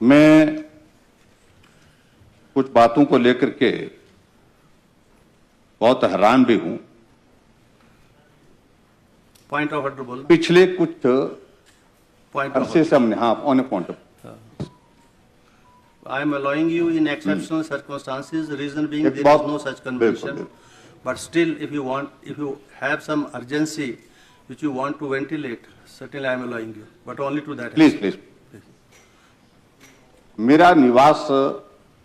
मैं कुछ बातों को लेकर के बहुत हैरान भी हूं। पॉइंट ऑफ ऑर्डर बोलो। पिछले कुछ पॉइंट अरसे से हमने on A point of I am allowing you in exceptional circumstances, reason being एक there is बात- no such बिल्कुल, convention. बिल्कुल। But still, if you have some urgency which you want to ventilate, certainly I am allowing you, but only to that please extent. Please. मेरा निवास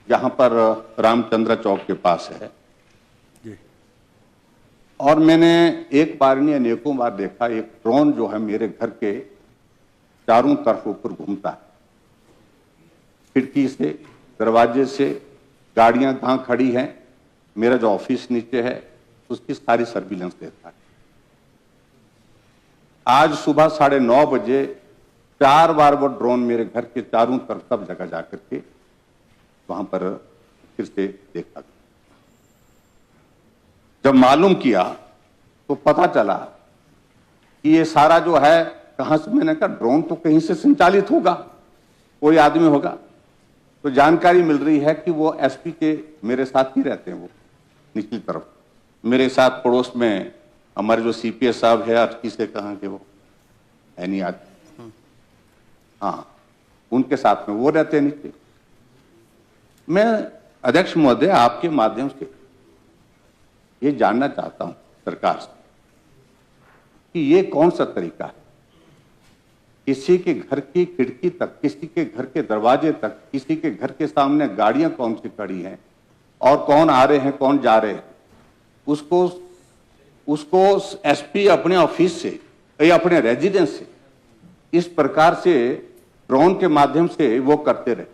यहाँ पर रामचंद्र चौक के पास है जी। और मैंने एक बार नहीं अनेकों बार देखा एक ड्रोन जो है मेरे घर के चारों तरफ ऊपर घूमता है, खिड़की से, दरवाजे से, गाड़ियां कहां खड़ी हैं, मेरा जो ऑफिस नीचे है उसकी सारी सर्विलेंस देता है। आज सुबह 9:30 बजे 4 बार वो ड्रोन मेरे घर के चारों तरफ सब जगह जाकर के वहां पर फिर से देखा। जब मालूम किया तो पता चला कि ये सारा जो है कहां से, मैंने कहा ड्रोन तो कहीं से संचालित होगा, कोई आदमी होगा। तो जानकारी मिल रही है कि वो एसपी के मेरे साथ ही रहते हैं, वो निचली तरफ मेरे साथ पड़ोस में हमारे जो सीपीएस साहब है, अटकी से कहां के वो है नहीं आज, हाँ उनके साथ में वो रहते हैं नीचे। मैं अध्यक्ष महोदय आपके माध्यम से ये जानना चाहता हूं सरकार से कि ये कौन सा तरीका है, किसी के घर की खिड़की तक, किसी के घर के दरवाजे तक, किसी के घर के सामने गाड़ियां कौन सी खड़ी हैं और कौन आ रहे हैं कौन जा रहे हैं, उसको एसपी अपने ऑफिस से या अपने रेजिडेंस से इस प्रकार से ड्रोन के माध्यम से वो करते रहे।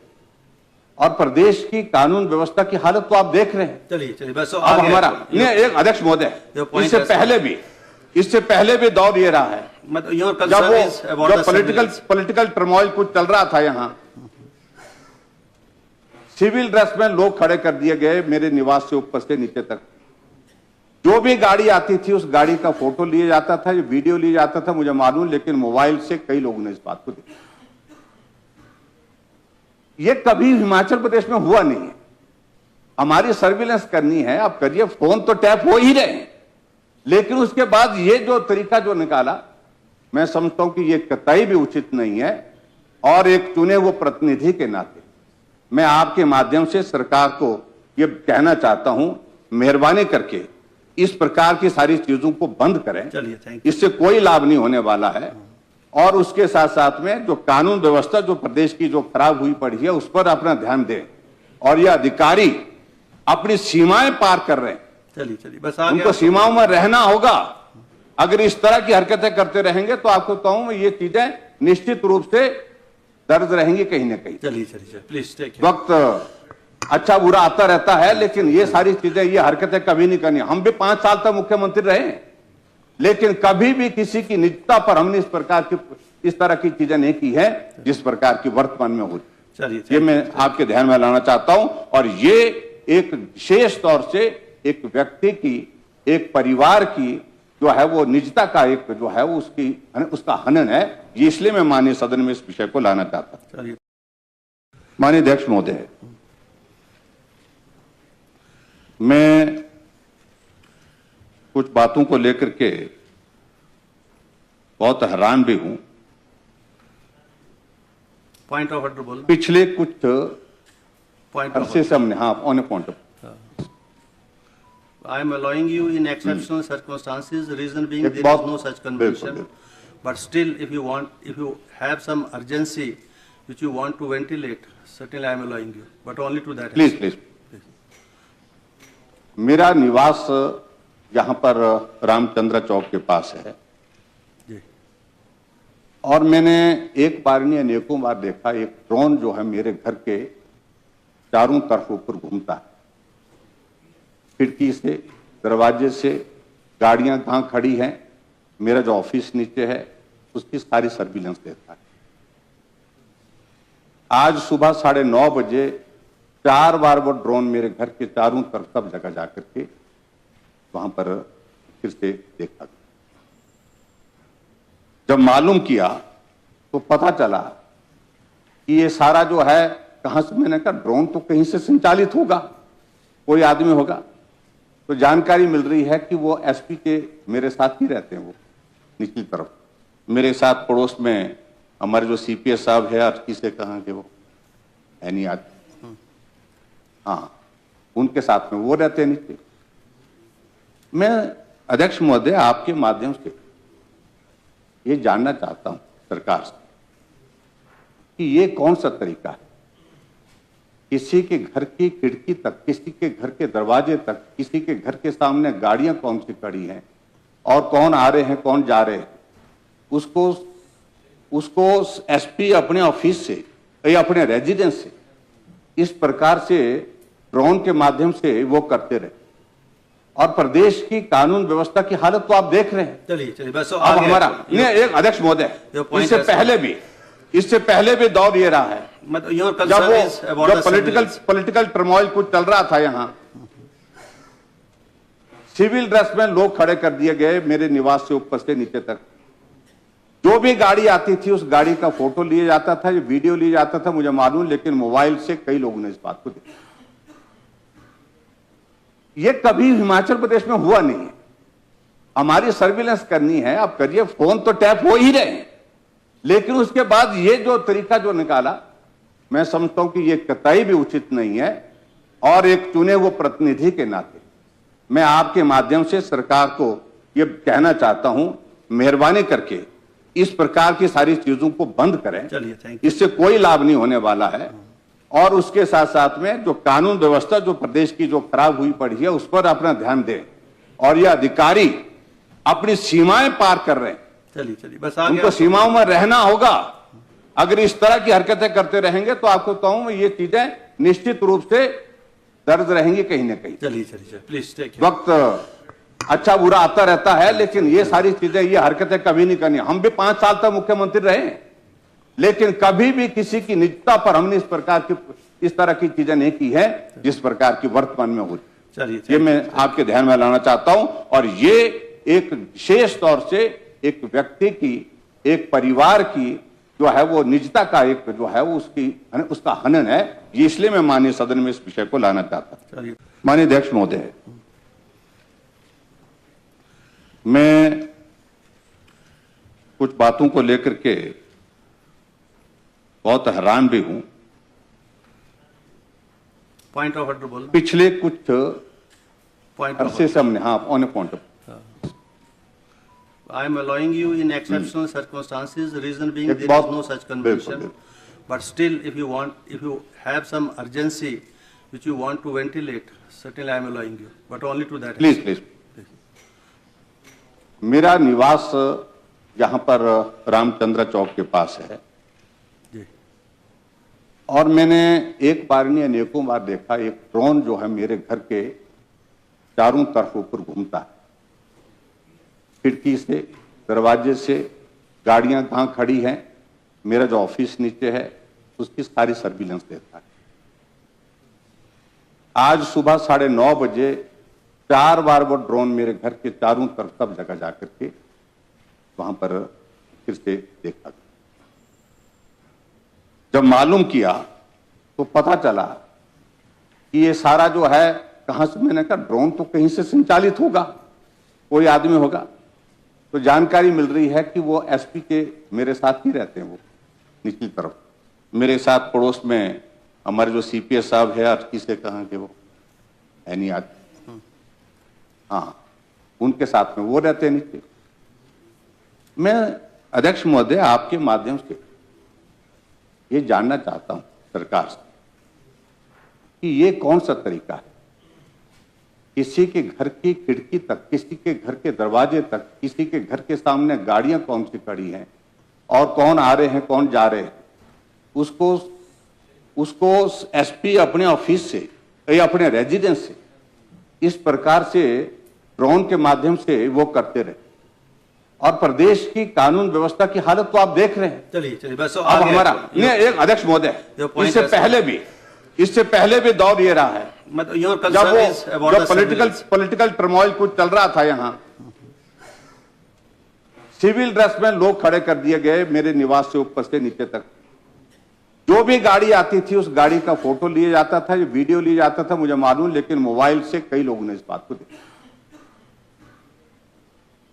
और प्रदेश की कानून व्यवस्था की हालत तो आप देख रहे हैं। चलिए बस अब हमारा नहीं, एक अध्यक्ष महोदय इससे पहले भी दौर ये रहा है जब वो पॉलिटिकल टर्मोइल कुछ चल रहा था, यहां सिविल ड्रेस में लोग खड़े कर दिए गए मेरे निवास से ऊपर से नीचे तक। जो भी गाड़ी आती थी उस गाड़ी का फोटो लिया जाता था, वीडियो लिया जाता था, मुझे मालूम, लेकिन मोबाइल से कई लोगों ने इस बात को देखा। ये कभी हिमाचल प्रदेश में हुआ नहीं है। हमारी सर्विलेंस करनी है, आप करिए, फोन तो टैप हो ही रहे हैं, लेकिन उसके बाद ये जो तरीका जो निकाला, मैं समझता हूं कि ये कतई भी उचित नहीं है। और एक चुने हुए प्रतिनिधि के नाते मैं आपके माध्यम से सरकार को ये कहना चाहता हूं, मेहरबानी करके इस प्रकार की सारी चीजों को बंद करें। चलिए, इससे कोई लाभ नहीं होने वाला है। और उसके साथ साथ में जो कानून व्यवस्था जो प्रदेश की जो खराब हुई पड़ी है उस पर अपना ध्यान दें। और ये अधिकारी अपनी सीमाएं पार कर रहे हैं, चलिए बस उनको सीमाओं में रहना होगा। अगर इस तरह की हरकतें करते रहेंगे तो आपको कहूं ये चीजें निश्चित रूप से दर्ज रहेंगी कहीं ना कहीं। चलिए प्लीज टेक वक्त अच्छा बुरा आता रहता है, लेकिन ये सारी चीजें, ये हरकतें कभी नहीं करनी। हम भी 5 साल तक मुख्यमंत्री रहे, लेकिन कभी भी किसी की निजता पर हमने इस तरह की चीजें नहीं की है जिस प्रकार की वर्तमान में हो। ये मैं आपके ध्यान में लाना चाहता हूं। और ये एक विशेष तौर से एक व्यक्ति की, एक परिवार की जो है वो निजता का एक जो है वो उसका हनन है। ये इसलिए मैं माननीय सदन में इस विषय को लाना चाहता हूं। माननीय अध्यक्ष महोदय, मैं कुछ बातों को लेकर के बहुत हैरान भी हूं। पॉइंट ऑफ ऑर्डर बोलो। पिछले कुछ अरसे से हमने on A point of I am allowing you in exceptional circumstances, reason being एक there बात- is no such बिल्कुल, convention. बिल्कुल। But still, if you have some urgency which you want to ventilate, certainly I am allowing you, but only to that please extent. Please. मेरा निवास यहां पर रामचंद्र चौक के पास है जी। और मैंने एक बार नहीं अनेकों बार देखा एक ड्रोन जो है मेरे घर के चारों तरफ ऊपर घूमता है, खिड़की से, दरवाजे से, गाड़ियां कहां खड़ी हैं, मेरा जो ऑफिस नीचे है उसकी सारी सर्विलेंस देता है। आज सुबह 9:30 बजे 4 बार वो ड्रोन मेरे घर के चारों तरफ सब जगह जाकर के वहां पर फिर से देखा। जब मालूम किया तो पता चला कि ये सारा जो है कहां से, मैंने कहा ड्रोन तो कहीं से संचालित होगा, कोई आदमी होगा। तो जानकारी मिल रही है कि वो एसपी के मेरे साथ ही रहते हैं, वो निचली तरफ मेरे साथ पड़ोस में हमारे जो सीपीएस साहब है, अर्की से कहाँ के वो है नहीं आज, हाँ उनके साथ में वो रहते हैं नीचे। मैं अध्यक्ष महोदय आपके माध्यम से ये जानना चाहता हूं सरकार से कि ये कौन सा तरीका है, किसी के घर की खिड़की तक, किसी के घर के दरवाजे तक, किसी के घर के सामने गाड़ियां कौन सी खड़ी हैं और कौन आ रहे हैं कौन जा रहे हैं, उसको एसपी अपने ऑफिस से या अपने रेजिडेंस से इस प्रकार से ड्रोन के माध्यम से वो करते रहे। और प्रदेश की कानून व्यवस्था की हालत तो आप देख रहे हैं। चलिए बस अब हमारा नहीं, एक अध्यक्ष महोदय इससे पहले भी दौर ये रहा है, जब वो पॉलिटिकल टर्मोइल कुछ चल रहा था, यहाँ सिविल ड्रेस में लोग खड़े कर दिए गए मेरे निवास से ऊपर से नीचे तक। जो भी गाड़ी आती थी उस गाड़ी का फोटो लिया जाता था, ये वीडियो लिया जाता था, मुझे मालूम, लेकिन मोबाइल से कई लोगों ने इस बात को देखा। ये कभी हिमाचल प्रदेश में हुआ नहीं है। हमारी सर्विलेंस करनी है, आप करिए, फोन तो टैप हो ही रहे हैं, लेकिन उसके बाद ये जो तरीका जो निकाला, मैं समझता हूं कि ये कतई भी उचित नहीं है। और एक चुने हुए प्रतिनिधि के नाते मैं आपके माध्यम से सरकार को ये कहना चाहता हूं, मेहरबानी करके इस प्रकार की सारी चीजों को बंद करें। चलिए, इससे कोई लाभ नहीं होने वाला है। और उसके साथ साथ में जो कानून व्यवस्था जो प्रदेश की जो खराब हुई पड़ी है उस पर अपना ध्यान दें। और ये अधिकारी अपनी सीमाएं पार कर रहे हैं, चलिए बस उनको सीमाओं में रहना होगा। अगर इस तरह की हरकतें करते रहेंगे तो आपको कहूं ये चीजें निश्चित रूप से दर्ज रहेंगी कहीं ना कहीं। चलिए प्लीज टेक वक्त अच्छा बुरा आता रहता है, लेकिन ये सारी चीजें, ये हरकतें कभी नहीं करनी। हम भी 5 साल तक मुख्यमंत्री रहे, लेकिन कभी भी किसी की निजता पर हमने इस तरह की चीजें नहीं की है जिस प्रकार की वर्तमान में हुई। चलिए, ये मैं आपके ध्यान में लाना चाहता हूं। और ये एक विशेष तौर से एक व्यक्ति की, एक परिवार की जो है वो निजता का एक जो है वो उसका हनन है। ये इसलिए मैं माननीय सदन में इस विषय को लाना चाहता हूं। माननीय अध्यक्ष महोदय, मैं कुछ बातों को लेकर के बहुत हैरान भी हूं। पॉइंट ऑफ ऑर्डर बोलना। पिछले कुछ अरसे से हमने, हाँ, on A point of, I am allowing you in exceptional circumstances, reason being there is no such convention. But still, if you have some urgency which you want to ventilate, certainly I am allowing you, but only to that. Please. मेरा निवास यहाँ पर रामचंद्र चौक के पास है, और मैंने एक बार नहीं अनेकों बार देखा एक ड्रोन जो है मेरे घर के चारों तरफ ऊपर घूमता है, खिड़की से, दरवाजे से, गाड़ियां कहां खड़ी हैं, मेरा जो ऑफिस नीचे है उसकी सारी सर्विलेंस देता है। आज सुबह 9:30 बजे 4 बार वो ड्रोन मेरे घर के चारों तरफ सब जगह जाकर के वहां पर फिर से देखा। जब मालूम किया तो पता चला कि ये सारा जो है कहां से, मैंने कहा ड्रोन तो कहीं से संचालित होगा, कोई आदमी होगा। तो जानकारी मिल रही है कि वो एसपी के मेरे साथ ही रहते हैं, वो निचली तरफ मेरे साथ पड़ोस में हमारे जो सीपीएस साहब है, अर्की से कहाँ के वो है नहीं आज, हाँ उनके साथ में वो रहते हैं नीचे। मैं अध्यक्ष महोदय आपके माध्यम से ये जानना चाहता हूं सरकार से कि ये कौन सा तरीका है, किसी के घर की खिड़की तक, किसी के घर के दरवाजे तक, किसी के घर के सामने गाड़ियां कौन सी खड़ी हैं और कौन आ रहे हैं कौन जा रहे हैं, उसको एसपी अपने ऑफिस से या अपने रेजिडेंस से इस प्रकार से ड्रोन के माध्यम से वो करते रहे। और प्रदेश की कानून व्यवस्था की हालत तो आप देख रहे हैं। चलिए बस अब हमारा नहीं, एक अध्यक्ष महोदय, इससे पहले भी दौर ये रहा है, जब वो पॉलिटिकल टर्मोइल कुछ चल रहा था, यहां सिविल ड्रेस में लोग खड़े कर दिए गए मेरे निवास से ऊपर से नीचे तक। जो जो भी गाड़ी आती थी उस गाड़ी का फोटो लिया जाता था, वीडियो लिया जाता था, मुझे मालूम, लेकिन मोबाइल से कई लोगों ने इस बात को देखा।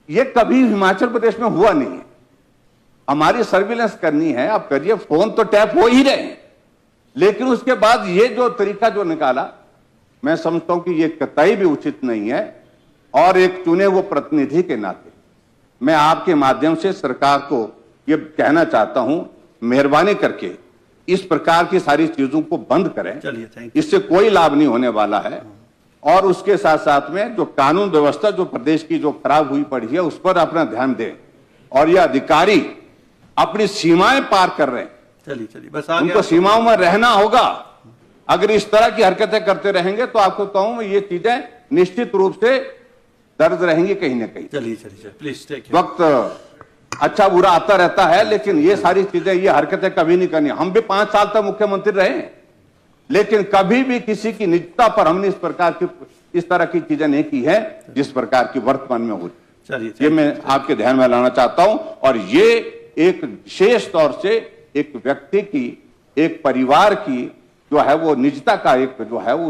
ये कभी हिमाचल प्रदेश में हुआ नहीं है। हमारी सर्विलेंस करनी है, आप करिए, फोन तो टैप हो ही रहे हैं, लेकिन उसके बाद ये जो तरीका जो निकाला, मैं समझता हूं कि ये कतई भी उचित नहीं है। और एक चुने हुए प्रतिनिधि के नाते मैं आपके माध्यम से सरकार को ये कहना चाहता हूं, मेहरबानी करके इस प्रकार की सारी चीजों को बंद करें। चलिए, थैंक यू। इससे कोई लाभ नहीं होने वाला है। और उसके साथ साथ में जो कानून व्यवस्था जो प्रदेश की जो खराब हुई पड़ी है उस पर अपना ध्यान दें। और ये अधिकारी अपनी सीमाएं पार कर रहे हैं, चलिए चलिए, बस आगे उनको सीमाओं में रहना होगा। अगर इस तरह की हरकतें करते रहेंगे तो आपको कहूं ये चीजें निश्चित रूप से दर्ज रहेंगी कहीं ना कहीं। चलिए चलिए, प्लीज टेक वक्त अच्छा बुरा आता रहता है, लेकिन ये सारी चीजें, ये हरकतें कभी नहीं करनी। हम भी 5 साल तक मुख्यमंत्री रहे, लेकिन कभी भी किसी की निजता पर हमने इस प्रकार की, इस तरह की चीजें नहीं की है जिस प्रकार की वर्तमान में हो। चलिए, ये मैं आपके ध्यान में लाना चाहता हूं। और ये एक विशेष तौर से एक व्यक्ति की, एक परिवार की जो है वो निजता का एक जो है वो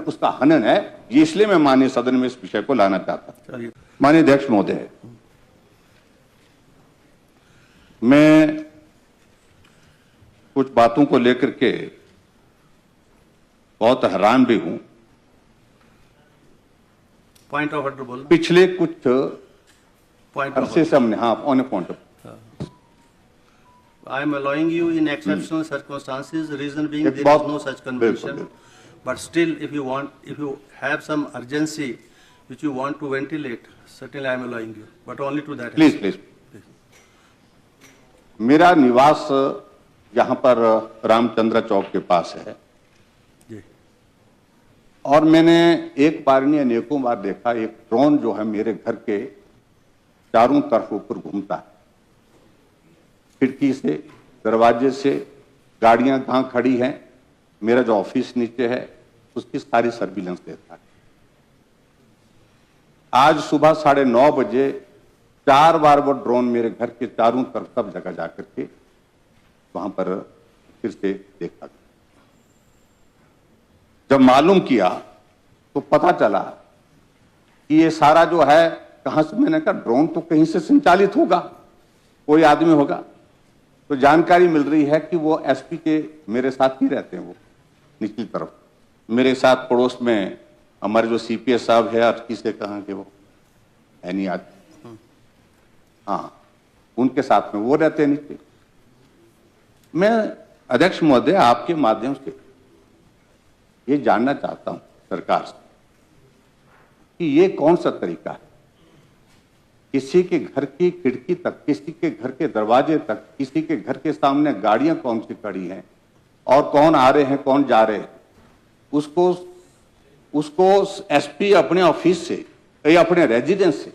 उसका हनन है। ये इसलिए मैं माननीय सदन में इस विषय को लाना चाहता हूं। माननीय अध्यक्ष महोदय, मैं कुछ बातों को लेकर के बहुत हैरान भी हूं। पॉइंट ऑफ ऑर्डर बोलना। पिछले कुछ पॉइंट अरसे से हमने, हाँ, on A point of, I am allowing you in exceptional circumstances, reason being एक there बात- is no such बिल्कुल, convention. But still, if you have some urgency which you want to ventilate, certainly I am allowing you, but only to that. Please please. मेरा निवास यहां पर रामचंद्र चौक के पास है, जी। और मैंने एक बार नहीं अनेकों बार देखा, एक ड्रोन जो है मेरे घर के चारों तरफ ऊपर घूमता है। खिड़की से, दरवाजे से, गाड़ियां कहां खड़ी हैं, मेरा जो ऑफिस नीचे है उसकी सारी सर्विलेंस देता है। आज सुबह 9:30 बजे 4 बार वो ड्रोन मेरे घर के चारों तरफ सब जगह जाकर के वहां पर फिर से देखा। जब मालूम किया तो पता चला कि ये सारा जो है कहां से, मैंने कहा ड्रोन तो कहीं से संचालित होगा, कोई आदमी होगा। तो जानकारी मिल रही है कि वो एसपी के मेरे साथ ही रहते हैं, वो निचली तरफ मेरे साथ पड़ोस में हमारे जो सीपीएस साहब है, और किसे कहा कि वो है नहीं आज, हाँ, उनके साथ में वो रहते हैं नीचे। मैं अध्यक्ष महोदय आपके माध्यम से ये जानना चाहता हूं सरकार से कि ये कौन सा तरीका है, किसी के घर की खिड़की तक, किसी के घर के दरवाजे तक, किसी के घर के सामने गाड़ियां कौन सी खड़ी हैं और कौन आ रहे हैं कौन जा रहे हैं, उसको एसपी अपने ऑफिस से या अपने रेजिडेंस से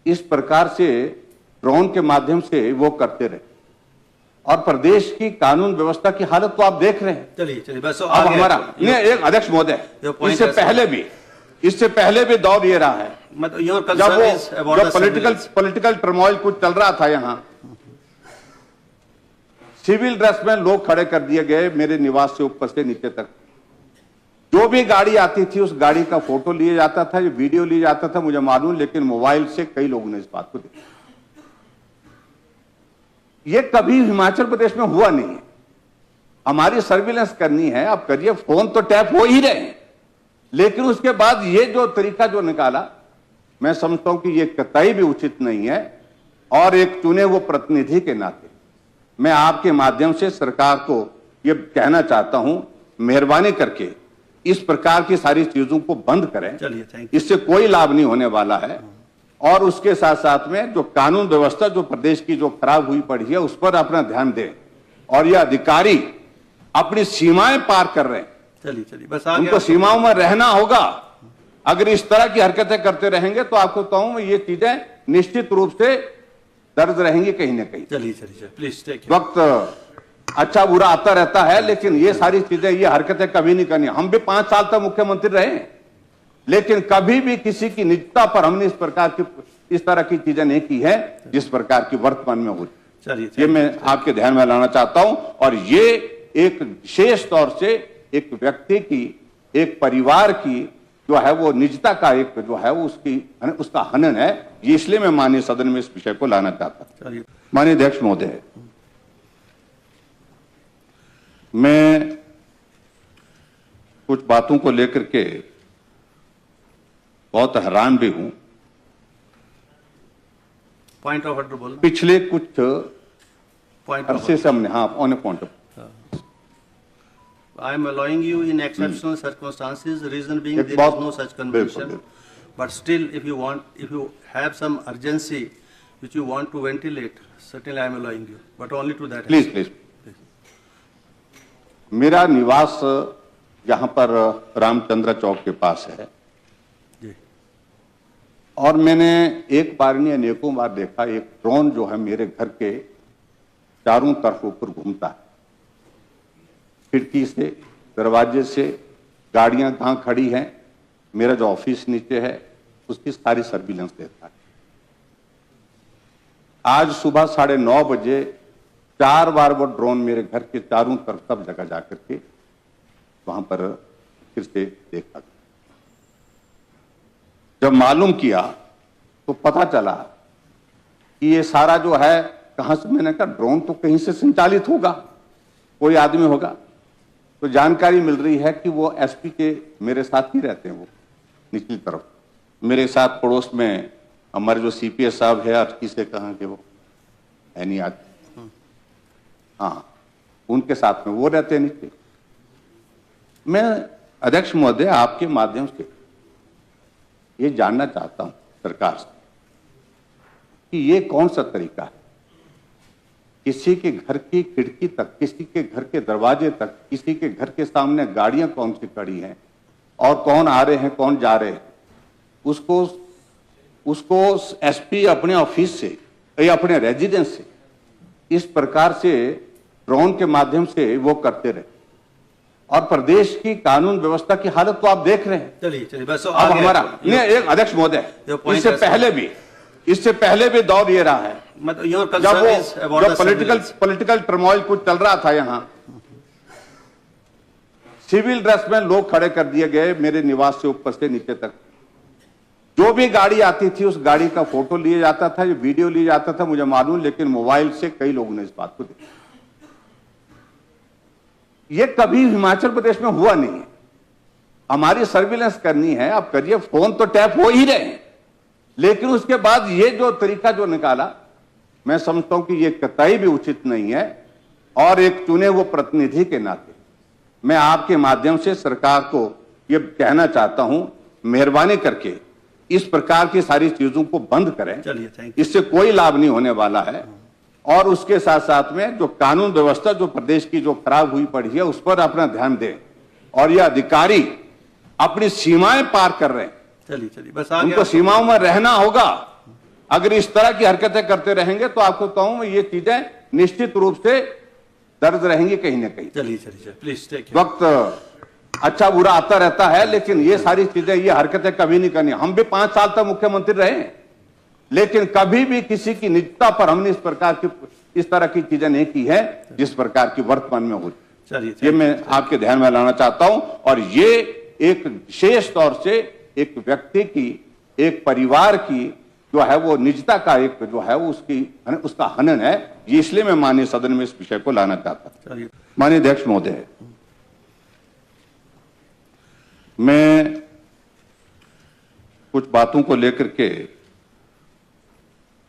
इस प्रकार से ड्रोन के माध्यम से वो करते रहे। और प्रदेश की कानून व्यवस्था की हालत तो आप देख रहे हैं। चलिए चलिए, बस अब हमारा एक अध्यक्ष महोदय, इससे पहले भी दौर ये रहा है, जब वो पॉलिटिकल टर्मोइल कुछ चल रहा था, यहां सिविल ड्रेस में लोग खड़े कर दिए गए मेरे निवास से ऊपर से नीचे तक। जो भी गाड़ी आती थी उस गाड़ी का फोटो लिया जाता था, वीडियो लिया जाता था, मुझे मालूम, लेकिन मोबाइल से कई लोगों ने इस बात को देखा। ये कभी हिमाचल प्रदेश में हुआ नहीं है। हमारी सर्विलेंस करनी है, आप करिए, फोन तो टैप हो ही रहे हैं, लेकिन उसके बाद ये जो तरीका जो निकाला, मैं समझता हूं कि ये कतई भी उचित नहीं है। और एक चुने हुए प्रतिनिधि के नाते मैं आपके माध्यम से सरकार को ये कहना चाहता हूं, मेहरबानी करके इस प्रकार की सारी चीजों को बंद करें। चलिए, थैंक यू। इससे कोई लाभ नहीं होने वाला है। और उसके साथ साथ में जो कानून व्यवस्था जो प्रदेश की जो खराब हुई पड़ी है उस पर अपना ध्यान दें। और ये अधिकारी अपनी सीमाएं पार कर रहे हैं, चलिए चलिए, बस आगे उनको सीमाओं में रहना होगा। अगर इस तरह की हरकतें करते रहेंगे तो आपको कहूं ये चीजें निश्चित रूप से दर्ज रहेंगी कहीं ना कहीं। चलिए चलिए, प्लीज टेक वक्त अच्छा बुरा आता रहता है, लेकिन ये सारी चीजें, ये हरकतें कभी नहीं करनी। हम भी 5 साल तक मुख्यमंत्री रहे, लेकिन कभी भी किसी की निजता पर हमने इस तरह की चीजें नहीं की है जिस प्रकार की वर्तमान में हो। चलिए, ये मैं आपके ध्यान में लाना चाहता हूं। और ये एक विशेष तौर से एक व्यक्ति की, एक परिवार की जो है वो निजता का एक जो है वो उसका हनन है। ये इसलिए मैं माननीय सदन में इस विषय को लाना चाहता हूं। माननीय अध्यक्ष महोदय, मैं कुछ बातों को लेकर के बहुत हैरान भी हूं। पॉइंट ऑफ ऑर्डर बोलना। पिछले कुछ पॉइंट अरसे से हमने on A point of I am allowing you in exceptional circumstances, reason being एक there is बहुत- no such बिल्कुल, convention. बिल्कुल। But still, if you have some urgency which you want to ventilate, certainly I am allowing you, but only to that. Please please. मेरा निवास यहाँ पर रामचंद्र चौक के पास है जी। और मैंने एक बार नहीं अनेकों बार देखा एक ड्रोन जो है मेरे घर के चारों तरफ ऊपर घूमता है, खिड़की से, दरवाजे से, गाड़ियां कहां खड़ी हैं, मेरा जो ऑफिस नीचे है उसकी सारी सर्विलेंस देता है। आज सुबह 9:30 बजे 4 बार वो ड्रोन मेरे घर के चारों तरफ सब जगह जाकर के वहां पर फिर से देखा। जब मालूम किया तो पता चला कि ये सारा जो है कहां से, मैंने कहा ड्रोन तो कहीं से संचालित होगा, कोई आदमी होगा। तो जानकारी मिल रही है कि वो एसपी के मेरे साथ ही रहते हैं, वो निचली तरफ मेरे साथ पड़ोस में हमारे जो सीपीएस साहब है अटकी से कहाँ के वो है नहीं आज, हाँ उनके साथ में वो रहते हैं नीचे। मैं अध्यक्ष महोदय आपके माध्यम से ये जानना चाहता हूं सरकार से कि ये कौन सा तरीका है, किसी के घर की खिड़की तक, किसी के घर के दरवाजे तक, किसी के घर के सामने गाड़ियां कौन सी खड़ी हैं और कौन आ रहे हैं कौन जा रहे हैं, उसको एसपी अपने ऑफिस से या अपने रेजिडेंस से इस प्रकार से ड्रोन के माध्यम से वो करते रहे। और प्रदेश की कानून व्यवस्था की हालत तो आप देख रहे हैं। चलिए बस अब हमारा एक अध्यक्ष महोदय, इससे पहले भी दौर ये रहा है जब पॉलिटिकल टर्मोइल कुछ चल रहा था, यहां सिविल ड्रेस में लोग खड़े कर दिए गए मेरे निवास से ऊपर से नीचे तक। जो भी गाड़ी आती थी उस गाड़ी का फोटो लिया जाता था, वीडियो लिया जाता था, मुझे मालूम, लेकिन मोबाइल से कई लोगों ने इस बात को देखा। ये कभी हिमाचल प्रदेश में हुआ नहीं है। हमारी सर्विलेंस करनी है, आप करिए, फोन तो टैप हो ही रहे हैं, लेकिन उसके बाद ये जो तरीका जो निकाला, मैं समझता हूं कि ये कतई भी उचित नहीं है। और एक चुने हुए प्रतिनिधि के नाते मैं आपके माध्यम से सरकार को ये कहना चाहता हूं, मेहरबानी करके इस प्रकार की सारी चीजों को बंद करें। चलिए, इससे कोई लाभ नहीं होने वाला है। और उसके साथ साथ में जो कानून व्यवस्था जो प्रदेश की जो खराब हुई पड़ी है उस पर अपना ध्यान दें। और ये अधिकारी अपनी सीमाएं पार कर रहे हैं, चलिए बस उनको सीमाओं में रहना होगा। अगर इस तरह की हरकतें करते रहेंगे तो आपको कहूं ये चीजें निश्चित रूप से दर्ज रहेंगी कहीं ना कहीं। चलिए प्लीज वक्त अच्छा बुरा आता रहता है, लेकिन ये सारी चीजें, ये हरकतें कभी नहीं करनी। हम भी 5 साल तक मुख्यमंत्री रहे, लेकिन कभी भी किसी की निजता पर हमने इस तरह की चीजें नहीं की है जिस प्रकार की वर्तमान में हो। ये मैं आपके ध्यान में लाना चाहता हूं। और ये एक विशेष तौर से एक व्यक्ति की, एक परिवार की जो है वो निजता का एक जो है वो उसका हनन है। ये इसलिए मैं माननीय सदन में इस विषय को लाना चाहता हूं। माननीय अध्यक्ष महोदय, मैं कुछ बातों को लेकर के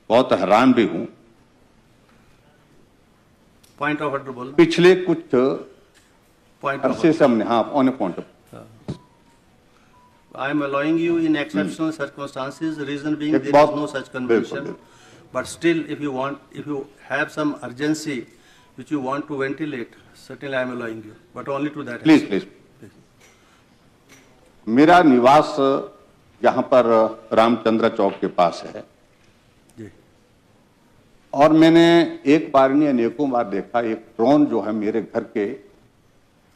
बहुत हैरान भी हूं। पॉइंट ऑफ ऑर्डर बोलना। पिछले कुछ अरसे से हमने on A point of I am allowing you in exceptional circumstances, reason being एक there is बहुत- no such convention. बिल्कुल। But still, if you have some urgency which you want to ventilate, certainly I am allowing you, but only to that. Please. मेरा निवास यहां पर रामचंद्र चौक के पास है जी। और मैंने एक बार नहीं अनेकों बार देखा एक ड्रोन जो है मेरे घर के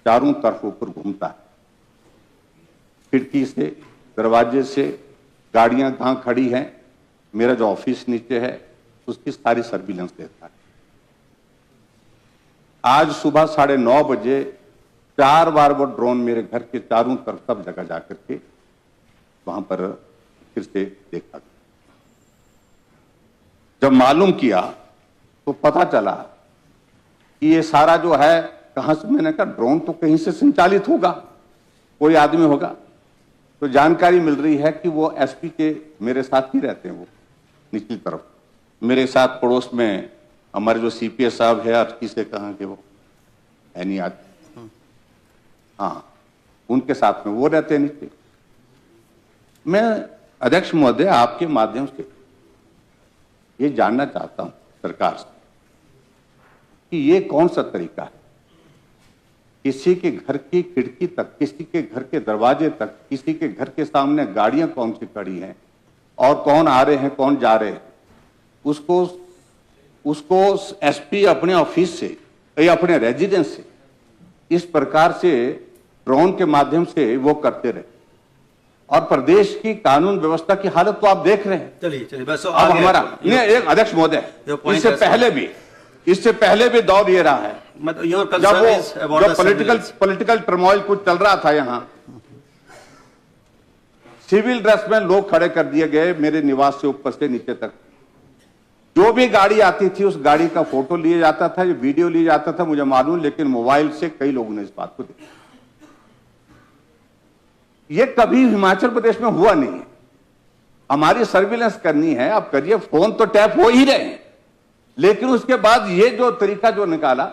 चारों तरफ ऊपर घूमता है, खिड़की से, दरवाजे से, गाड़ियां कहां खड़ी हैं, मेरा जो ऑफिस नीचे है उसकी सारी सर्विलेंस देता है। आज सुबह 9:30 बजे 4 बार वो ड्रोन मेरे घर के चारों तरफ सब जगह जाकर के वहां पर फिर से देखा। जब मालूम किया तो पता चला कि ये सारा जो है कहां से, मैंने कहा ड्रोन तो कहीं से संचालित होगा, कोई आदमी होगा। तो जानकारी मिल रही है कि वो एसपी के मेरे साथ ही रहते हैं, वो निचली तरफ मेरे साथ पड़ोस में हमारे जो सीपीएस साहब है, अटकी से कहा कि वो है नहीं आज, हाँ उनके साथ में वो रहते हैं नीचे। मैं अध्यक्ष महोदय आपके माध्यम से ये जानना चाहता हूं सरकार से कि ये कौन सा तरीका है, किसी के घर की खिड़की तक, किसी के घर के दरवाजे तक, किसी के घर के सामने गाड़ियां कौन सी खड़ी हैं और कौन आ रहे हैं कौन जा रहे हैं, उसको एसपी अपने ऑफिस से या अपने रेजिडेंस से इस प्रकार से ड्रोन के माध्यम से वो करते रहे। और प्रदेश की कानून व्यवस्था की हालत तो आप देख रहे हैं। चलिए बस अब हमारा एक अध्यक्ष महोदय, इससे पहले भी दौर ये रहा है, जब वो पॉलिटिकल टर्मोइल कुछ चल रहा था, यहाँ सिविल ड्रेस में लोग खड़े कर दिए गए मेरे निवास से ऊपर से नीचे तक। जो भी गाड़ी आती थी उस गाड़ी का फोटो लिया जाता था, ये वीडियो लिया जाता था, मुझे मालूम, लेकिन मोबाइल से कई लोगों ने इस बात को देखा। ये कभी हिमाचल प्रदेश में हुआ नहीं है। हमारी सर्विलेंस करनी है, आप करिए, फोन तो टैप हो ही रहे हैं, लेकिन उसके बाद ये जो तरीका जो निकाला,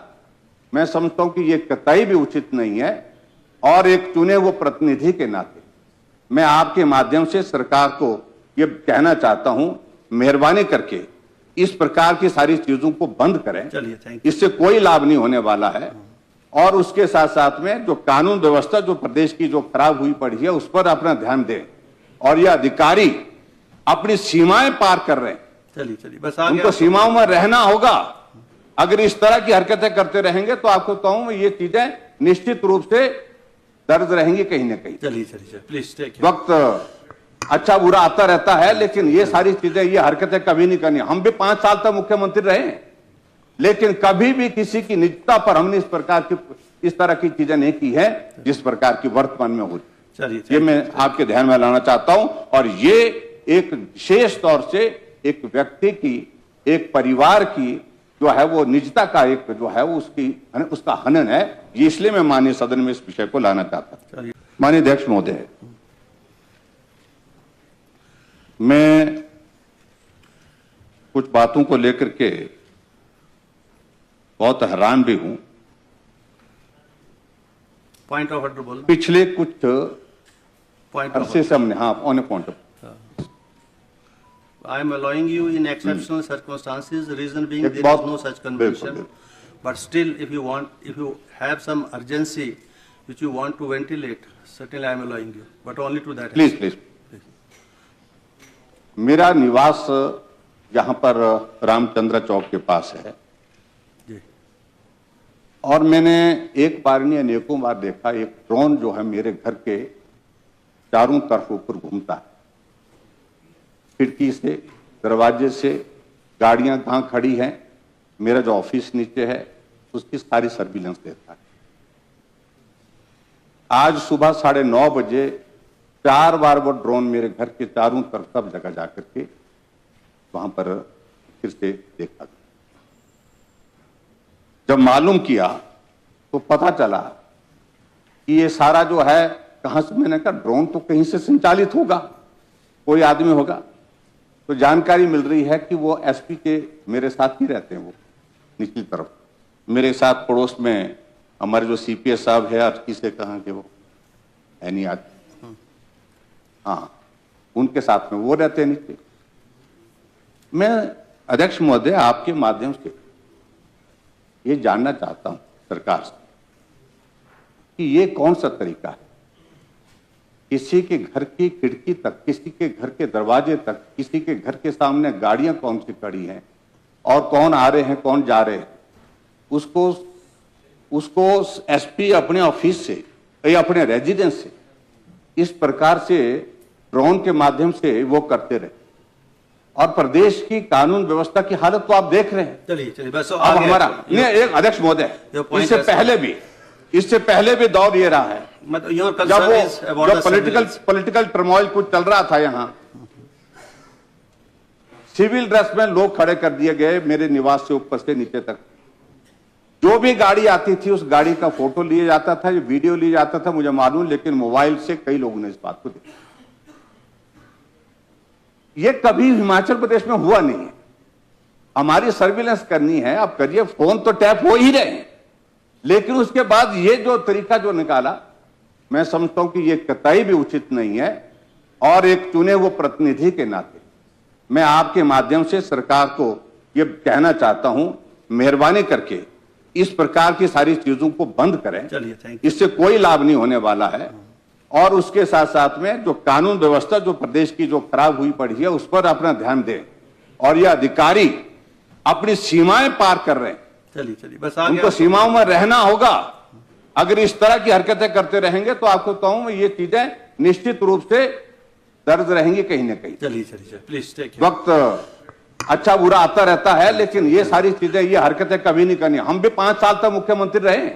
मैं समझता हूं कि ये कतई भी उचित नहीं है। और एक चुने हुए प्रतिनिधि के नाते मैं आपके माध्यम से सरकार को ये कहना चाहता हूं, मेहरबानी करके इस प्रकार की सारी चीजों को बंद करें, इससे कोई लाभ नहीं होने वाला है। और उसके साथ साथ में जो कानून व्यवस्था जो प्रदेश की जो खराब हुई पड़ी है उस पर अपना ध्यान दें। और ये अधिकारी अपनी सीमाएं पार कर रहे हैं, चलिए बस उनको सीमाओं में रहना होगा। अगर इस तरह की हरकतें करते रहेंगे तो आपको कहूं ये चीजें निश्चित रूप से दर्ज रहेंगी कहीं ना कहीं। चलिए प्लीज टेक वक्त अच्छा बुरा आता रहता है, लेकिन ये सारी चीजें, ये हरकतें कभी नहीं करनी। हम भी 5 साल तक मुख्यमंत्री रहे, लेकिन कभी भी किसी की निजता पर हमने इस तरह की चीजें नहीं की है जिस प्रकार की वर्तमान में हो। ये मैं आपके ध्यान में लाना चाहता हूं। और ये एक विशेष तौर से एक व्यक्ति की, एक परिवार की जो है वो निजता का एक जो है वो उसका हनन है। ये इसलिए मैं माननीय सदन में इस विषय को लाना चाहता हूं। माननीय अध्यक्ष महोदय, मैं कुछ बातों को लेकर के बहुत हैरान भी हूं। पॉइंट ऑफ ऑर्डर बोलो। पिछले कुछ अरसे से हमने, हाँ on A point of, I am allowing you in exceptional circumstances, reason being there is no such convention. But still, if you have some urgency which you want to ventilate, certainly I am allowing you, but only to that. Please. मेरा निवास यहाँ पर रामचंद्र चौक के पास है, और मैंने एक बार नहीं अनेकों बार देखा एक ड्रोन जो है मेरे घर के चारों तरफ ऊपर घूमता है, खिड़की से, दरवाजे से, गाड़ियां कहां खड़ी हैं, मेरा जो ऑफिस नीचे है उसकी सारी सर्विलेंस देता है। आज सुबह 9:30 बजे 4 बार वो ड्रोन मेरे घर के चारों तरफ सब जगह जाकर के वहां पर फिर से देखा। जब मालूम किया तो पता चला कि ये सारा जो है कहां से, मैंने कहा ड्रोन तो कहीं से संचालित होगा, कोई आदमी होगा। तो जानकारी मिल रही है कि वो एसपी के मेरे साथ ही रहते हैं, वो निचली तरफ मेरे साथ पड़ोस में हमारे जो सीपीएस साहब है, अटकी से कहा कि वो है नहीं आज, हाँ उनके साथ में वो रहते हैं नीचे। मैं अध्यक्ष महोदय आपके माध्यम से ये जानना चाहता हूं सरकार से कि ये कौन सा तरीका है, किसी के घर की खिड़की तक, किसी के घर के दरवाजे तक, किसी के घर के सामने गाड़ियां कौन सी खड़ी हैं और कौन आ रहे हैं कौन जा रहे हैं, उसको एसपी अपने ऑफिस से या अपने रेजिडेंस से इस प्रकार से ड्रोन के माध्यम से वो करते रहे। और प्रदेश की कानून व्यवस्था की हालत तो आप देख रहे हैं। चलिए चलिए बस अब हमारा नहीं, एक अध्यक्ष महोदय, इससे पहले भी दौर ये रहा है जब पॉलिटिकल टर्मोइल कुछ चल रहा था, यहाँ सिविल ड्रेस में लोग खड़े कर दिए गए मेरे निवास से ऊपर से नीचे तक। जो भी गाड़ी आती थी उस गाड़ी का फोटो लिया जाता था, वीडियो लिया जाता था, मुझे मालूम, लेकिन मोबाइल से कई लोगों ने इस बात को देखा। ये कभी हिमाचल प्रदेश में हुआ नहीं है। हमारी सर्विलेंस करनी है, आप करिए, फोन तो टैप हो ही रहे हैं, लेकिन उसके बाद ये जो तरीका जो निकाला, मैं समझता हूं कि ये कतई भी उचित नहीं है। और एक चुने हुए प्रतिनिधि के नाते मैं आपके माध्यम से सरकार को ये कहना चाहता हूं, मेहरबानी करके इस प्रकार की सारी चीजों को बंद करें। चलिए, इससे कोई लाभ नहीं होने वाला है। और उसके साथ साथ में जो कानून व्यवस्था जो प्रदेश की जो खराब हुई पड़ी है उस पर अपना ध्यान दें। और ये अधिकारी अपनी सीमाएं पार कर रहे हैं, चलिए बस उनको सीमाओं में रहना होगा। अगर इस तरह की हरकतें करते रहेंगे तो आपको कहूं ये चीजें निश्चित रूप से दर्ज रहेंगी कहीं ना कहीं। चलिए प्लीज टेक वक्त अच्छा बुरा आता रहता है, लेकिन ये सारी चीजें, ये हरकतें कभी नहीं करनी। हम भी 5 साल तक मुख्यमंत्री रहे,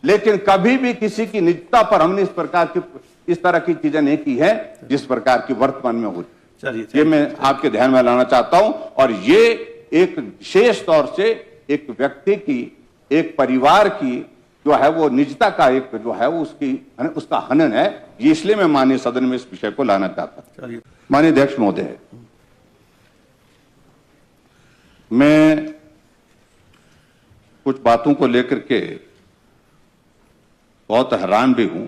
लेकिन कभी भी किसी की निजता पर हमने इस प्रकार की, इस तरह की चीजें नहीं की है जिस प्रकार की वर्तमान में हो रही। ये मैं आपके ध्यान में लाना चाहता हूं। और ये एक विशेष तौर से एक व्यक्ति की, एक परिवार की जो है वो निजता का एक जो है वो उसका हनन है। ये इसलिए मैं माननीय सदन में इस विषय को लाना चाहता हूं। माननीय अध्यक्ष महोदय, मैं कुछ बातों को लेकर के बहुत हैरान भी हूं।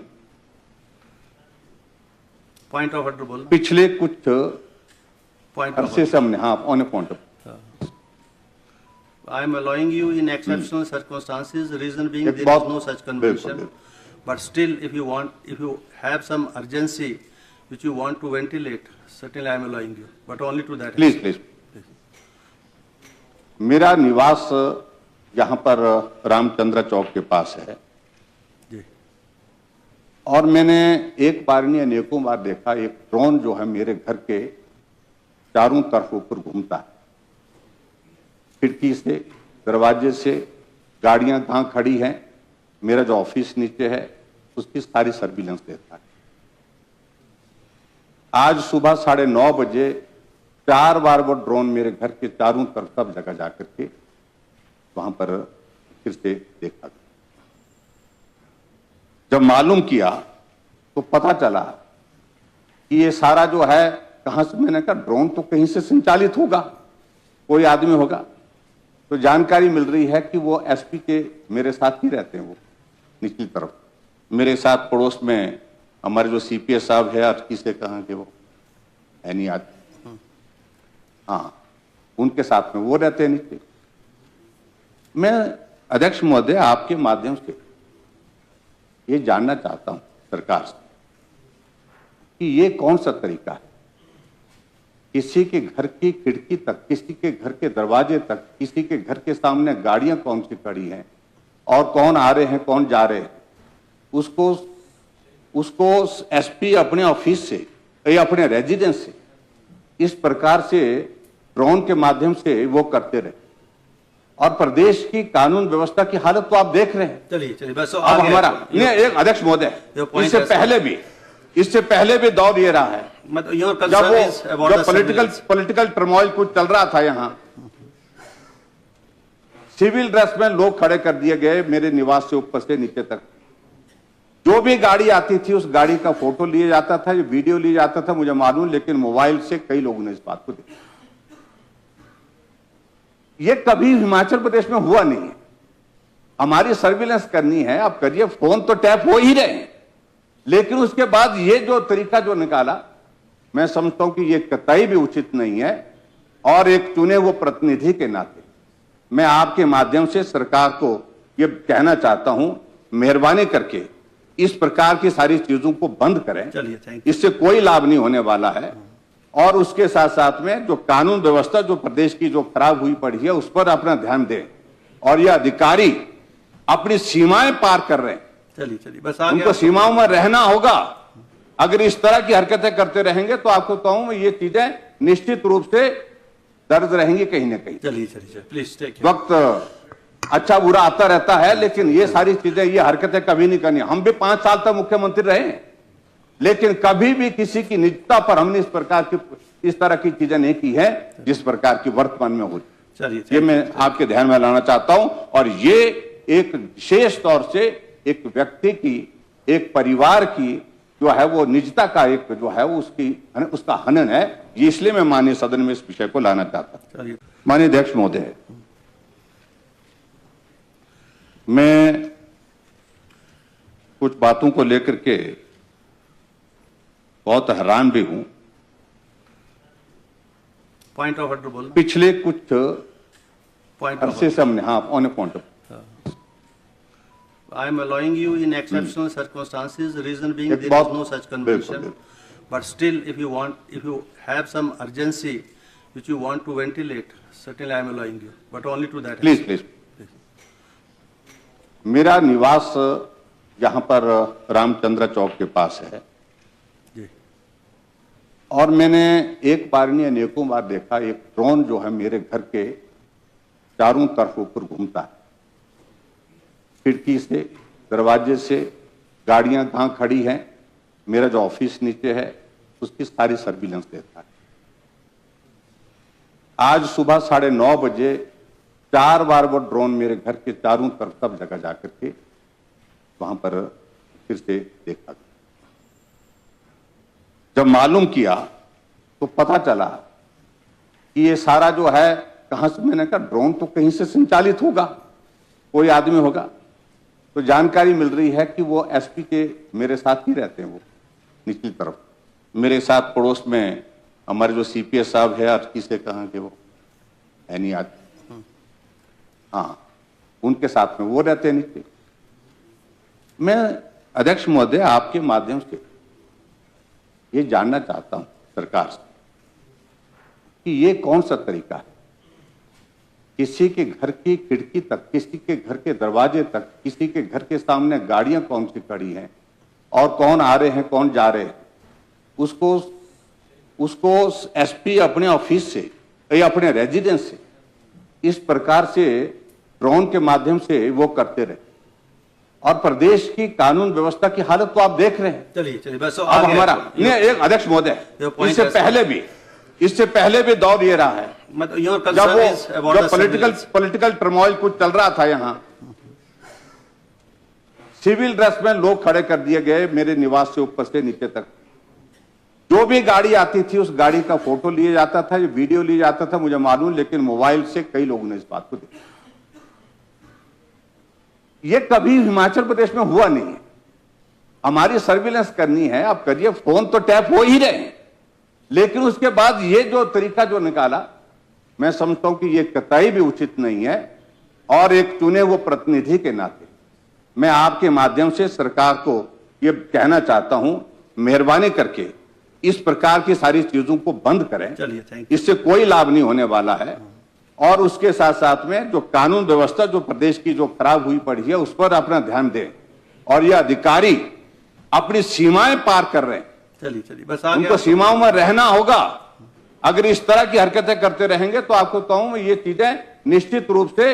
पॉइंट ऑफ ऑर्डर बोलो। पिछले कुछ अरसे से हमने, हाँ, on A point of, I am allowing you in exceptional circumstances, reason being there is no such convention. But still, if you have some urgency which you want to ventilate, certainly I am allowing you, but only to that. Please. मेरा निवास यहाँ पर रामचंद्र चौक के पास है जी। और मैंने एक बार नहीं अनेकों बार देखा, एक ड्रोन जो है मेरे घर के चारों तरफ ऊपर घूमता है, खिड़की से, दरवाजे से, गाड़ियां कहां खड़ी हैं, मेरा जो ऑफिस नीचे है उसकी सारी सर्विलेंस देता है। आज सुबह 9:30 बजे 4 बार वो ड्रोन मेरे घर के चारों तरफ सब जगह जाकर के वहां पर फिर से देखा। जब मालूम किया तो पता चला कि ये सारा जो है कहां से, मैंने कहा ड्रोन तो कहीं से संचालित होगा, कोई आदमी होगा। तो जानकारी मिल रही है कि वो एसपी के मेरे साथ ही रहते हैं, वो निचली तरफ मेरे साथ पड़ोस में हमारे जो सीपीएस साहब है, आज किसे कहा कि वो है नहीं आज, हाँ, उनके साथ में वो रहते हैं नीचे। मैं अध्यक्ष महोदय आपके माध्यम से ये जानना चाहता हूं सरकार से कि ये कौन सा तरीका है, किसी के घर की खिड़की तक, किसी के घर के दरवाजे तक, किसी के घर के सामने गाड़ियां कौन सी खड़ी हैं और कौन आ रहे हैं कौन जा रहे हैं, उसको एसपी अपने ऑफिस से या अपने रेजिडेंस से इस प्रकार से ड्रोन के माध्यम से वो करते रहे। और प्रदेश की कानून व्यवस्था की हालत तो आप देख रहे हैं। चलिए बस अब हमारा नहीं, एक अध्यक्ष महोदय, इससे पहले भी दौर ये रहा है जब पॉलिटिकल टर्मोइल कुछ चल रहा था, यहाँ सिविल ड्रेस में लोग खड़े कर दिए गए मेरे निवास से ऊपर से नीचे तक। जो भी गाड़ी आती थी उस गाड़ी का फोटो लिया जाता था, वीडियो लिया जाता था, मुझे मालूम, लेकिन मोबाइल से कई लोगों ने इस बात को देखा। ये कभी हिमाचल प्रदेश में हुआ नहीं है। हमारी सर्विलेंस करनी है, आप करिए, फोन तो टैप हो ही रहे हैं, लेकिन उसके बाद ये जो तरीका जो निकाला, मैं समझता हूं कि ये कतई भी उचित नहीं है। और एक चुने हुए प्रतिनिधि के नाते मैं आपके माध्यम से सरकार को ये कहना चाहता हूं, मेहरबानी करके इस प्रकार की सारी चीजों को बंद करें। चलिए, इससे कोई लाभ नहीं होने वाला है। और उसके साथ साथ में जो कानून व्यवस्था जो प्रदेश की जो खराब हुई पड़ी है उस पर अपना ध्यान दें। और ये अधिकारी अपनी सीमाएं पार कर रहे हैं, चलिए बस उनको सीमाओं में रहना होगा। अगर इस तरह की हरकतें करते रहेंगे तो आपको कहूं ये चीजें निश्चित रूप से दर्ज रहेंगी कहीं ना कहीं। चलिए चलिए प्लीज टेक वक्त अच्छा बुरा आता रहता है, लेकिन ये सारी चीजें, ये हरकतें कभी नहीं करनी। हम भी 5 साल तक मुख्यमंत्री रहे, लेकिन कभी भी किसी की निजता पर हमने इस तरह की चीजें नहीं की है जिस प्रकार की वर्तमान में हुई। चलिए ये मैं आपके ध्यान में लाना चाहता हूं। और ये एक विशेष तौर से एक व्यक्ति की, एक परिवार की जो है वो निजता का एक जो है वो उसका हनन है। ये इसलिए मैं माननीय सदन में इस विषय को लाना चाहता हूं। माननीय अध्यक्ष महोदय, मैं कुछ बातों को लेकर के बहुत हैरान भी हूं। पॉइंट ऑफ ऑर्डर बोलना। पिछले कुछ पॉइंट अरसे से हमने, हाँ, on A point of, I am allowing you in exceptional circumstances, reason being there is no such convention. But still, if you have some urgency which you want to ventilate, certainly I am allowing you, but only to that. Please. मेरा निवास यहाँ पर रामचंद्र चौक के पास है, जी। और मैंने एक बार नहीं अनेकों बार देखा, एक ड्रोन जो है मेरे घर के चारों तरफ ऊपर घूमता है, खिड़की से, दरवाजे से, गाड़ियां कहां खड़ी हैं, मेरा जो ऑफिस नीचे है उसकी सारी सर्विलेंस देता है। आज सुबह 9:30 बजे 4 बार वो ड्रोन मेरे घर के चारों तरफ सब जगह जाकर के वहां पर फिर से देखा। जब मालूम किया तो पता चला कि ये सारा जो है कहां से, मैंने कहा ड्रोन तो कहीं से संचालित होगा, कोई आदमी होगा। तो जानकारी मिल रही है कि वो एसपी के मेरे साथ ही रहते हैं, वो निचली तरफ मेरे साथ पड़ोस में हमारे जो सीपीएस साहब है, अर्की से कहा कि वो है नहीं आज, हाँ, उनके साथ में वो रहते हैं नीचे। मैं अध्यक्ष महोदय आपके माध्यम से ये जानना चाहता हूं सरकार से कि ये कौन सा तरीका है, किसी के घर की खिड़की तक, किसी के घर के दरवाजे तक, किसी के घर के सामने गाड़ियां कौन सी खड़ी हैं और कौन आ रहे हैं कौन जा रहे हैं, उसको एसपी अपने ऑफिस से या अपने रेजिडेंस से इस प्रकार से ड्रोन के माध्यम से वो करते रहे। और प्रदेश की कानून व्यवस्था की हालत तो आप देख रहे हैं। चलिए बस अब हमारा नहीं, एक अध्यक्ष महोदय, इससे पहले भी दौर ये रहा है, जब पॉलिटिकल टर्मोइल कुछ चल रहा था, यहां सिविल ड्रेस में लोग खड़े कर दिए गए मेरे निवास से ऊपर से नीचे तक। जो भी गाड़ी आती थी उस गाड़ी का फोटो लिया जाता था, वीडियो लिया जाता था, मुझे मालूम, लेकिन मोबाइल से कई लोगों ने इस बात को देखा। ये कभी हिमाचल प्रदेश में हुआ नहीं है। हमारी सर्विलेंस करनी है, आप करिए, फोन तो टैप हो ही रहे हैं, लेकिन उसके बाद ये जो तरीका जो निकाला, मैं समझता हूं कि ये कतई भी उचित नहीं है। और एक चुने हुए प्रतिनिधि के नाते मैं आपके माध्यम से सरकार को ये कहना चाहता हूं, मेहरबानी करके इस प्रकार की सारी चीजों को बंद करें। इससे कोई लाभ नहीं होने वाला है। और उसके साथ साथ में जो कानून व्यवस्था जो प्रदेश की जो खराब हुई पड़ी है उस पर अपना ध्यान दें। और ये अधिकारी अपनी सीमाएं पार कर रहे हैं, चलिए बस उनको सीमाओं में रहना होगा। अगर इस तरह की हरकतें करते रहेंगे तो आपको कहूं ये चीजें निश्चित रूप से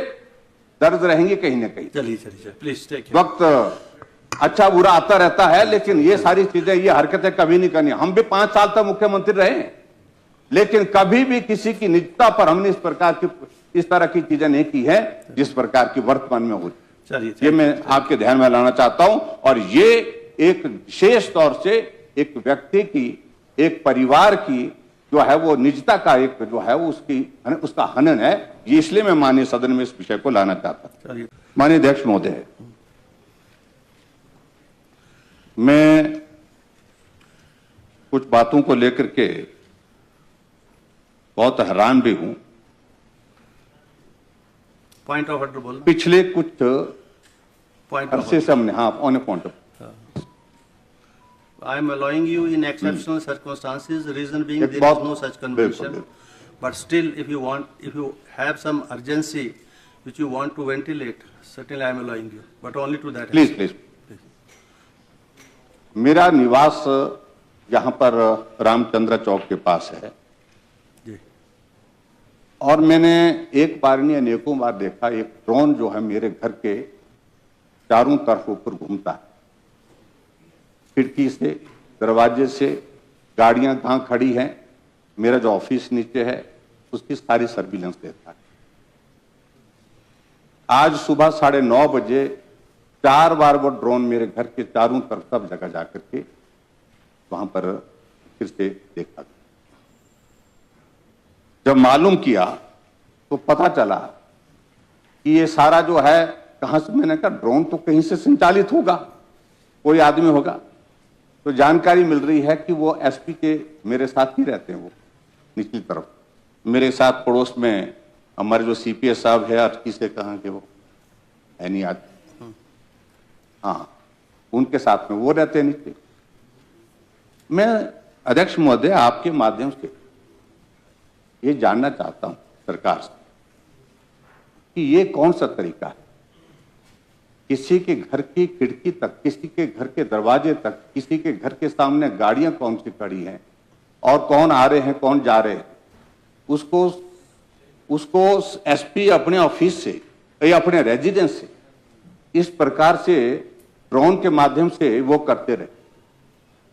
दर्ज रहेंगी कहीं ना कहीं। चलिए प्लीज टेक। वक्त अच्छा बुरा आता रहता है, लेकिन ये सारी चीजें, ये हरकतें कभी नहीं करनी। हम भी 5 साल तक मुख्यमंत्री रहे, लेकिन कभी भी किसी की निजता पर हमने इस तरह की चीजें नहीं की है जिस प्रकार की वर्तमान में हुई। ये मैं आपके ध्यान में लाना चाहता हूं। और ये एक विशेष तौर से एक व्यक्ति की, एक परिवार की जो है वो निजता का एक जो है वो उसका हनन है। ये इसलिए मैं माननीय सदन में इस विषय को लाना चाहता हूं। माननीय अध्यक्ष महोदय, मैं कुछ बातों को लेकर के बहुत हैरान भी हूं। पॉइंट ऑफ ऑर्डर बोलना। पिछले कुछ अरसे से हमने, हाँ, on A point of, I am allowing you in exceptional circumstances, reason being there is no such convention. But still, if you have some urgency which you want to ventilate, certainly I am allowing you, but only to that. Please. मेरा निवास यहाँ पर रामचंद्र चौक के पास है। जी। और मैंने एक बार नहीं अनेकों बार देखा, एक ड्रोन जो है मेरे घर के चारों तरफ ऊपर घूमता है, खिड़की से, दरवाजे से, गाड़ियां कहाँ खड़ी हैं, मेरा जो ऑफिस नीचे है उसकी सारी सर्विलेंस देता है। आज सुबह 9:30 बजे 4 बार वो ड्रोन मेरे घर के चारों तरफ सब जगह जाकर के वहां पर फिर से देखा गया। जब मालूम किया तो पता चला कि ये सारा जो है कहां से, मैंने कहा ड्रोन तो कहीं से संचालित होगा, कोई आदमी होगा। तो जानकारी मिल रही है कि वो एसपी के मेरे साथ ही रहते हैं, वो निचली तरफ मेरे साथ पड़ोस में हमारे जो सीपीएस साहब है, अटकी से कहाँ के वो है नहीं आज, हाँ उनके साथ में वो रहते हैं नीचे। मैं अध्यक्ष महोदय आपके माध्यम से ये जानना चाहता हूं सरकार से कि ये कौन सा तरीका है, किसी के घर की खिड़की तक, किसी के घर के दरवाजे तक, किसी के घर के सामने गाड़ियां कौन सी खड़ी हैं और कौन आ रहे हैं कौन जा रहे हैं, उसको एसपी अपने ऑफिस से या अपने रेजिडेंस से इस प्रकार से ड्रोन के माध्यम से वो करते रहे।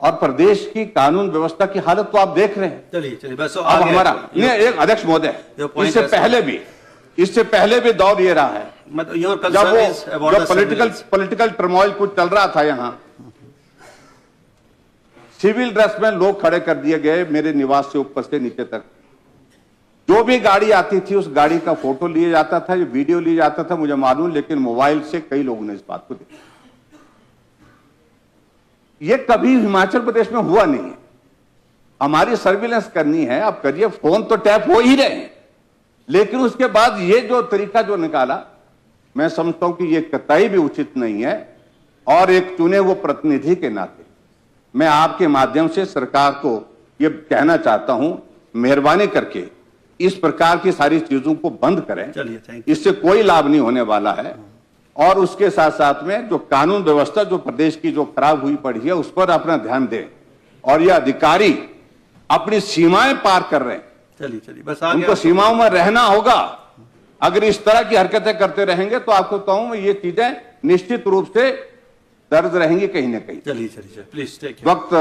और प्रदेश की कानून व्यवस्था की हालत तो आप देख रहे हैं। चलिए बस अब हमारा नहीं, एक अध्यक्ष महोदय, इससे पहले भी दौर ये रहा है, जब वो पॉलिटिकल टर्मोइल कुछ चल रहा था, यहाँ सिविल ड्रेस में लोग खड़े कर दिए गए मेरे निवास से ऊपर से नीचे तक। जो भी गाड़ी आती थी उस गाड़ी का फोटो लिया जाता था, वीडियो लिया जाता था, मुझे मालूम, लेकिन मोबाइल से कई लोगों ने इस बात को देखा। ये कभी हिमाचल प्रदेश में हुआ नहीं है। हमारी सर्विलेंस करनी है, आप करिए, फोन तो टैप हो ही रहे हैं, लेकिन उसके बाद ये जो तरीका जो निकाला, मैं समझता हूं कि ये कतई भी उचित नहीं है। और एक चुने हुए प्रतिनिधि के नाते मैं आपके माध्यम से सरकार को ये कहना चाहता हूं, मेहरबानी करके इस प्रकार की सारी चीजों को बंद करें। चलिए, इससे कोई लाभ नहीं होने वाला है। और उसके साथ साथ में जो कानून व्यवस्था जो प्रदेश की जो खराब हुई पड़ी है उस पर अपना ध्यान दें। और ये अधिकारी अपनी सीमाएं पार कर रहे हैं, चलिए बस उनको सीमाओं में रहना होगा। अगर इस तरह की हरकतें करते रहेंगे तो आपको कहूं ये चीजें निश्चित रूप से दर्ज रहेंगी कहीं ना कहीं। चलिए प्लीज टेक वक्त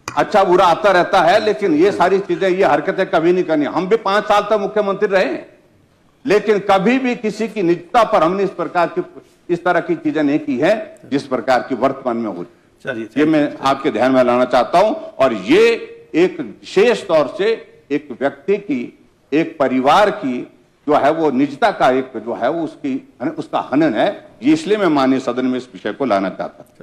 अच्छा बुरा आता रहता है, लेकिन ये सारी चीजें, ये हरकतें कभी नहीं करनी। हम भी 5 साल तक मुख्यमंत्री रहे, लेकिन कभी भी किसी की निजता पर हमने इस तरह की चीजें नहीं की है जिस प्रकार की वर्तमान में हुई। चलिए, ये मैं आपके ध्यान में लाना चाहता हूं। और ये एक विशेष तौर से एक व्यक्ति की, एक परिवार की जो है वो निजता का एक जो है वो उसका हनन है। इसलिए मैं माननीय सदन में इस विषय को लाना चाहता हूं।